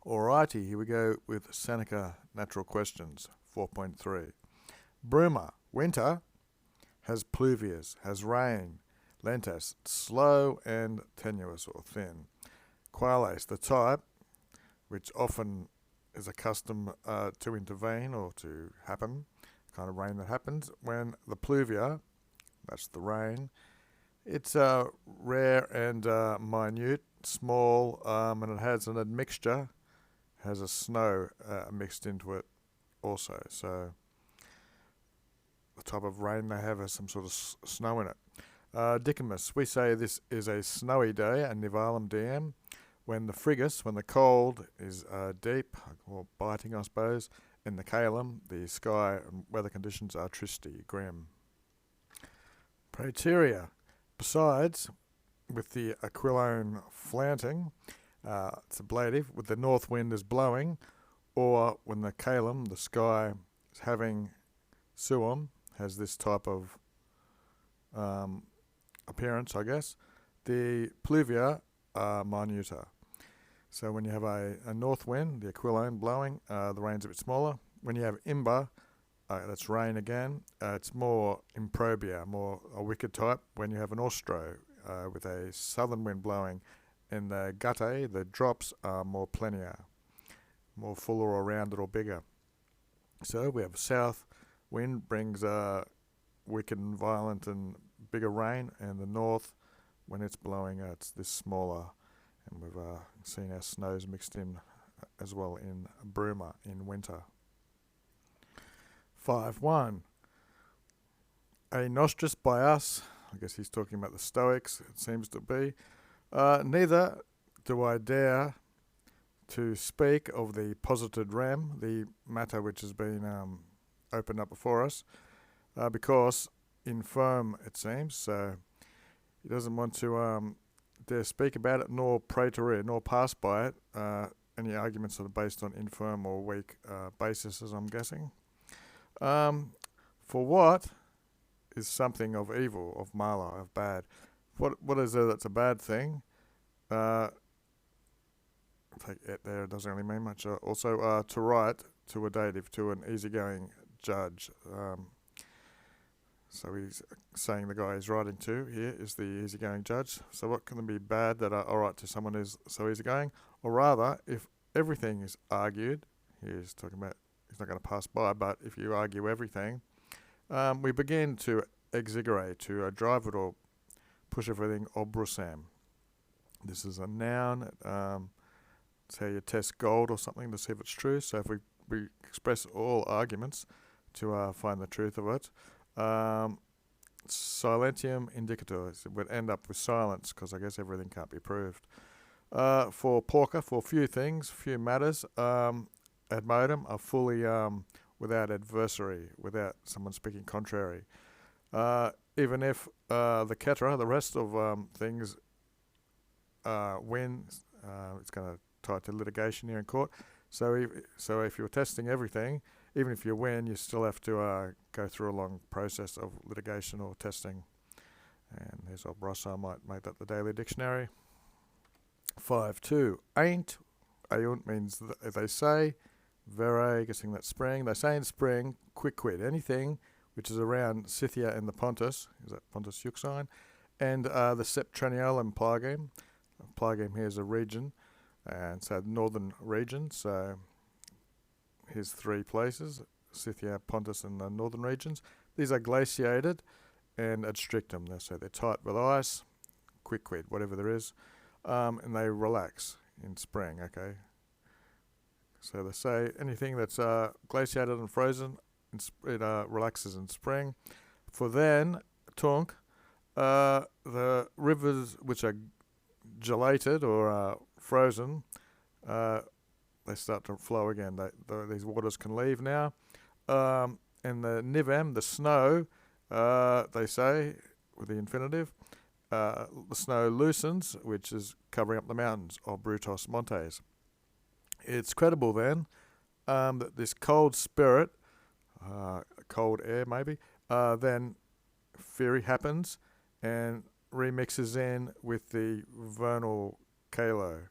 Alrighty, here we go with Seneca Natural Questions 4.3. Bruma, winter, has pluvias, has rain. Lentas, slow and tenuous or thin. Quales, the type, which often is accustomed to intervene or to happen, kind of rain that happens when the pluvia, that's the rain, it's rare and minute, small, and it has an admixture, has a snow mixed into it also. So the type of rain they have has some sort of snow in it. Dicamus, we say this is a snowy day, a nivalum diem, when the frigus, when the cold is deep, or biting I suppose, in the calum, the sky and weather conditions are tristy, grim. Praeterea, besides, with the aquilone flaunting, it's ablative, with the north wind is blowing, or when the calum, the sky, is having suum, has this type of appearance, I guess, the pluvia are minuta. So when you have a north wind, the aquilone blowing, the rain's a bit smaller. When you have imber, that's rain again, it's more improbia, more a wicked type. When you have an austro with a southern wind blowing, in the guttae, the drops are more plenia, more fuller or rounded or bigger. So we have south wind brings wicked and violent and bigger rain, and the north, when it's blowing, it's this smaller, and we've seen our snows mixed in as well in Bruma in winter. 5.1. A nostris by us, I guess he's talking about the Stoics, it seems to be. Neither do I dare to speak of the posited rem, the matter which has been opened up before us, because infirm it seems, so he doesn't want to dare speak about it, nor praeterea, nor pass by it, any arguments that are based on infirm or weak basis, as I'm guessing. For what is something of evil, of mala, of bad? What is there that's a bad thing? Take it there, it doesn't really mean much. Also, to write to a dative, to an easygoing judge. So he's saying the guy he's writing to here is the easygoing judge. So what can be bad that are alright to someone who's so easygoing? Or rather, if everything is argued, he's talking about he's not going to pass by, but if you argue everything, we begin to exigere, to drive it or push everything obrusam. This is a noun. It's how you test gold or something to see if it's true. So if we express all arguments to find the truth of it, silentium indicator, it would end up with silence because I guess everything can't be proved. For porca, for few things, few matters, ad modem are fully without adversary, without someone speaking contrary. Even if the cetera, the rest of things win, it's going to tie to litigation here in court. So if you're testing everything, even if you win, you still have to go through a long process of litigation or testing. And here's old Ross, I might make that the daily dictionary. 5.2. Ain't, aunt means they say, vere, guessing that's spring. They say in spring, quicquid, anything which is around Scythia and the Pontus, is that Pontus Euxine, and the Septentrionum plagame. Plagame here is a region, and so northern region, so here's three places, Scythia, Pontus, and the northern regions. These are glaciated and ad strictum, so they're tight with ice, quicquid, whatever there is, and they relax in spring, okay? So they say anything that's glaciated and frozen, it relaxes in spring. For then, tunk, the rivers which are gelated or frozen, they start to flow again. These waters can leave now. And the nivem, the snow, they say, with the infinitive, the snow loosens, which is covering up the mountains of Brutos Montes. It's credible then that this cold spirit, cold air maybe, then fury happens and remixes in with the vernal calo.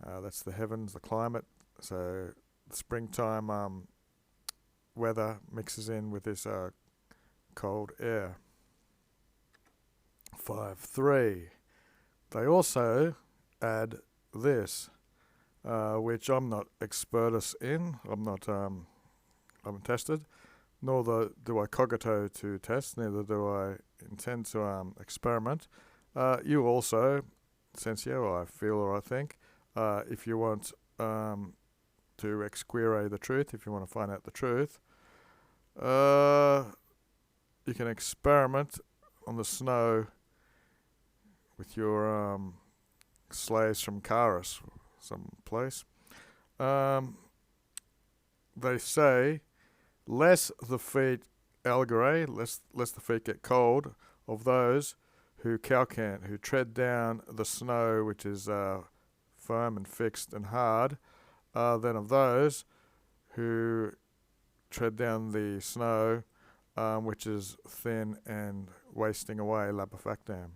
That's the heavens, the climate. So the springtime weather mixes in with this cold air. 5.3. They also add this, which I'm not expertus in. I haven't tested, nor do I cogito to test. Neither do I intend to experiment. You also, Sensio, I feel or I think, if you want to exquire the truth, if you want to find out the truth, you can experiment on the snow with your slaves from Caris, some place. They say, less the feet algere, less the feet get cold, of those who calcant, who tread down the snow which is firm and fixed and hard, than of those who tread down the snow which is thin and wasting away, labefactam.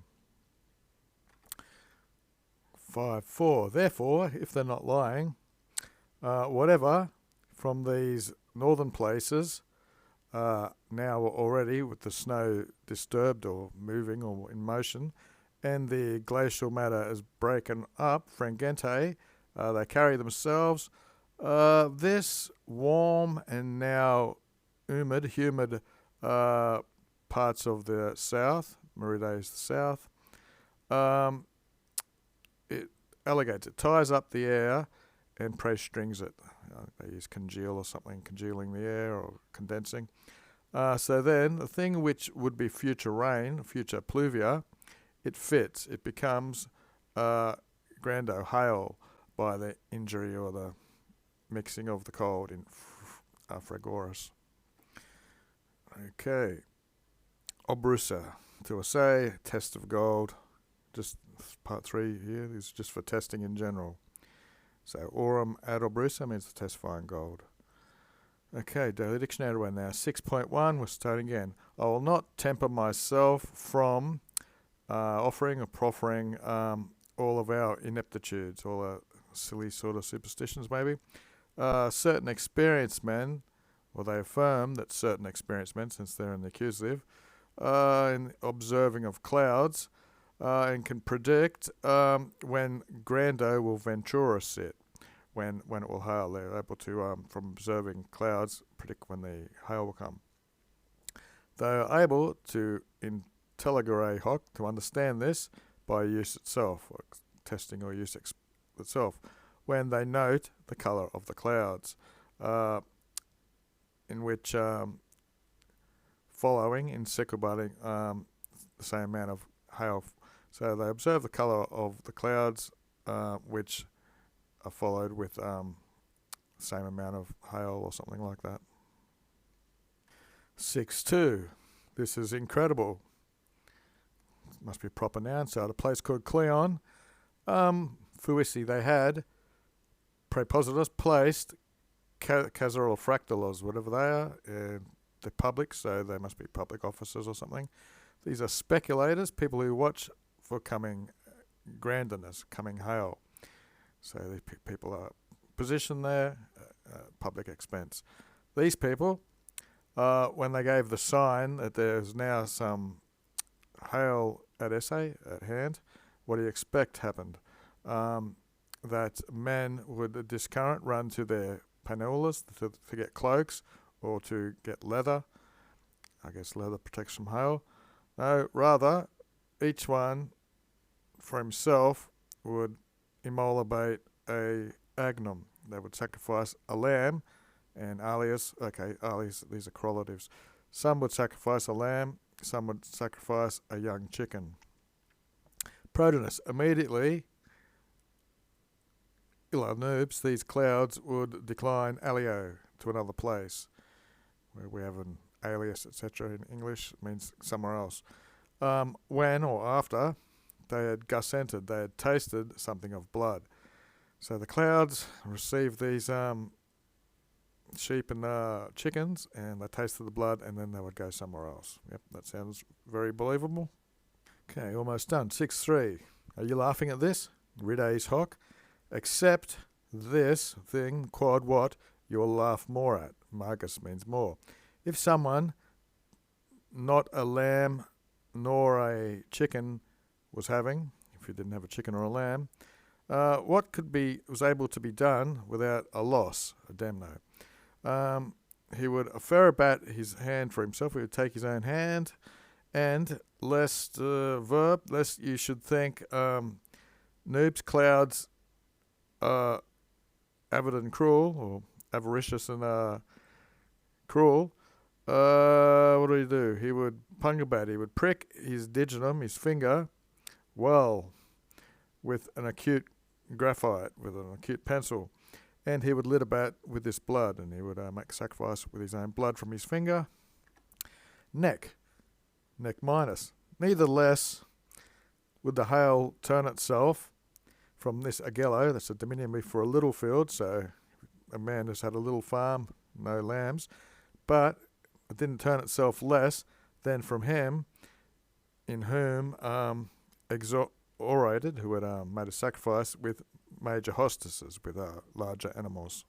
5.4. Therefore, if they're not lying, whatever from these northern places, now already with the snow disturbed or moving or in motion, and the glacial matter is breaken up, frangente, they carry themselves this warm and now humid parts of the south, Merides the south, it alligates, it ties up the air and press strings it. They use congeal or something, congealing the air or condensing. So then the thing which would be future rain, future pluvia, it fits. It becomes grando, hail, by the injury or the mixing of the cold in fragoris. Okay. Obrusa, to assay, test of gold. Just part 3 here. This is just for testing in general. So aurum ad obrusa means to test fine gold. Okay, daily dictionary now. 6.1, we're starting again. I will not temper myself from offering or proffering all of our ineptitudes, all our silly sort of superstitions maybe. Certain experienced men, or they affirm that certain experienced men, since they're in the accusative, in observing of clouds, and can predict when grando will ventura sit, when it will hail. They're able to, from observing clouds, predict when the hail will come. They are able to intelligere hoc, to understand this by use itself, or testing or use itself, when they note the colour of the clouds, in which following in secubating the same amount of hail. So they observe the colour of the clouds, which are followed with the same amount of hail or something like that. 6.2. This is incredible. It must be a proper noun. So at a place called Cleon, Fuisi, they had prepositus placed Casera or fractalos, whatever they are. They're public, so they must be public officers or something. These are speculators, people who watch for coming grandness, coming hail. So these people are positioned there, public expense. These people, when they gave the sign that there's now some hail at essay, at hand, what do you expect happened? That men would discurrent run to their panulas to get cloaks or to get leather. I guess leather protects from hail. No, rather, each one for himself would immolate a agnum. They would sacrifice a lamb, and alias, these are correlatives. Some would sacrifice a lamb, some would sacrifice a young chicken. Protonus, immediately, illa noobs, these clouds would decline alio to another place, where we have an alias, etc. in English, it means somewhere else. When or after they had gussented, they had tasted something of blood. So the clouds received these sheep and chickens, and they tasted the blood, and then they would go somewhere else. Yep, that sounds very believable. Okay, almost done. 6.3. Are you laughing at this? Rides hoc. except this thing, quod what, you'll laugh more at. Margus means more. If someone, not a lamb nor a chicken, was having, if he didn't have a chicken or a lamb, what was able to be done without a loss, a damno? He would ferret his hand for himself. He would take his own hand, and lest you should think noobs, clouds, avid and cruel, or avaricious and cruel. What would he do? He would pungabat. He would prick his digitum, his finger, well, with an acute graphite, with an acute pencil, and he would lit about with this blood, and he would make sacrifice with his own blood from his finger. Neck minus. Neither less would the hail turn itself from this agello, that's a diminutive for a little field, so a man has had a little farm, no lambs, but it didn't turn itself less than from him in whom orated, who had made a sacrifice with major hostesses, with larger animals.